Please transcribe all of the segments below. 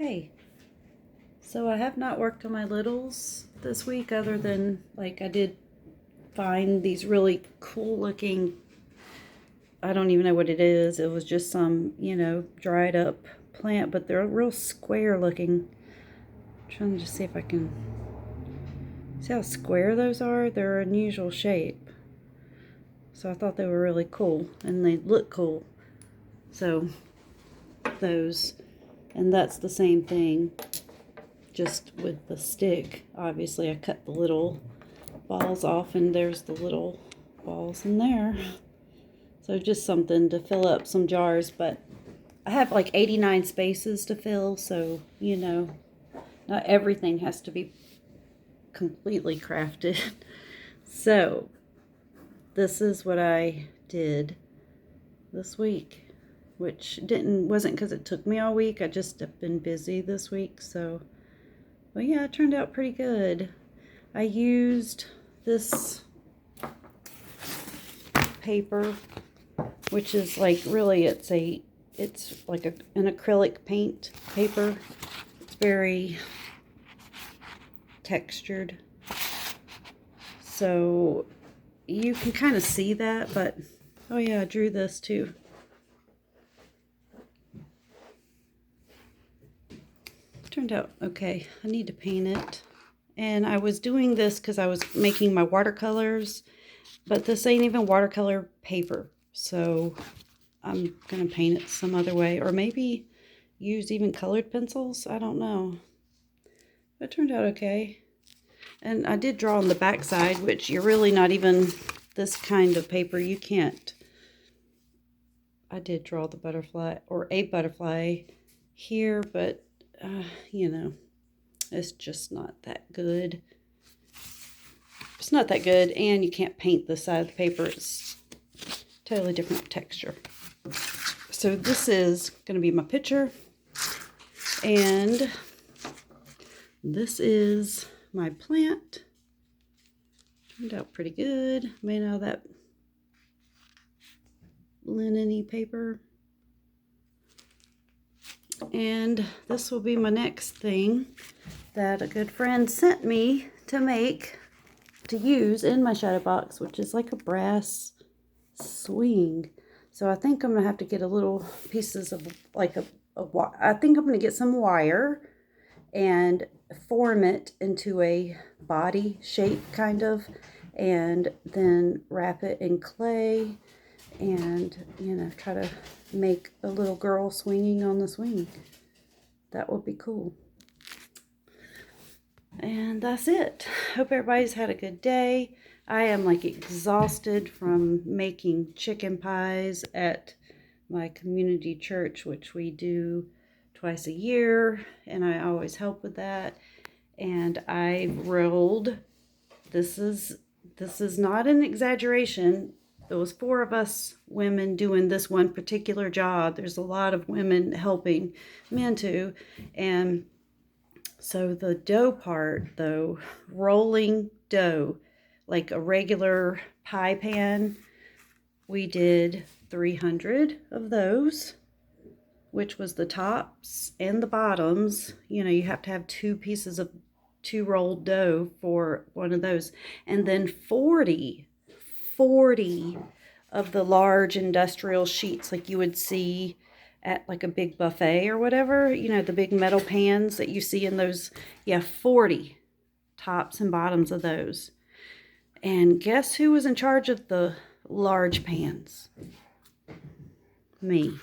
Hey, so I have not worked on my littles this week other than like I did find these really cool looking, I don't even know what it is. It was just some, dried up plant, but they're real square looking. I'm trying to just see if I can see how square those are. They're an unusual shape. So I thought they were really cool and they look cool. So those, and that's the same thing, just with the stick. Obviously I cut the little balls off and there's the little balls in there. So just something to fill up some jars, but I have like 89 spaces to fill, so not everything has to be completely crafted. So this is what I did this week, which wasn't because it took me all week. I just have been busy this week, so but yeah, it turned out pretty good. I used this paper, which is like really it's like an acrylic paint paper. It's very textured, so you can kind of see that. But oh yeah, I drew this too. Turned out okay. I need to paint it, and I was doing this because I was making my watercolors, but this ain't even watercolor paper, so I'm gonna paint it some other way, or maybe use even colored pencils. I don't know. It turned out okay. And I did draw on the back side, which you're really not even this kind of paper. You can't. I did draw the butterfly, or a butterfly here, but it's just not that good. It's not that good, and you can't paint the side of the paper. It's totally different texture. So this is going to be my picture, and this is my plant. Turned out pretty good. Made out of that linen-y paper. And this will be my next thing that a good friend sent me to use in my shadow box, which is like a brass swing. So I think I'm gonna have to get a little pieces of like I think I'm gonna get some wire and form it into a body shape kind of, and then wrap it in clay and try to make a little girl swinging on the swing. That would be cool. And that's it. Hope everybody's had a good day. I am like exhausted from making chicken pies at my community church, which we do twice a year, and I always help with that. And I rolled, this is not an exaggeration. There was 4 of us women doing this one particular job. There's a lot of women helping, men too. And so the dough part, though, rolling dough, like a regular pie pan, we did 300 of those, which was the tops and the bottoms. You have to have 2 pieces of 2 rolled dough for one of those. And then 40 of the large industrial sheets like you would see at like a big buffet or whatever, the big metal pans that you see in those. Yeah, 40 tops and bottoms of those. And guess who was in charge of the large pans? Me.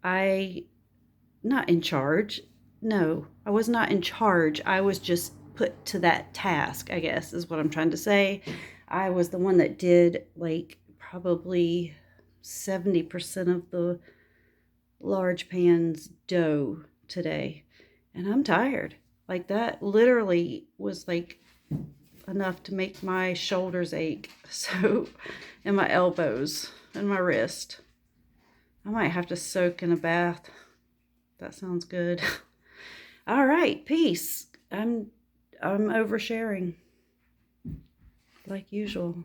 Not in charge. No, I was not in charge. I was just put to that task, I guess, is what I'm trying to say. I was the one that did like probably 70% of the large pan's dough today. And I'm tired. Like that literally was like enough to make my shoulders ache. So, and my elbows and my wrist. I might have to soak in a bath. That sounds good. All right, peace. I'm oversharing like usual.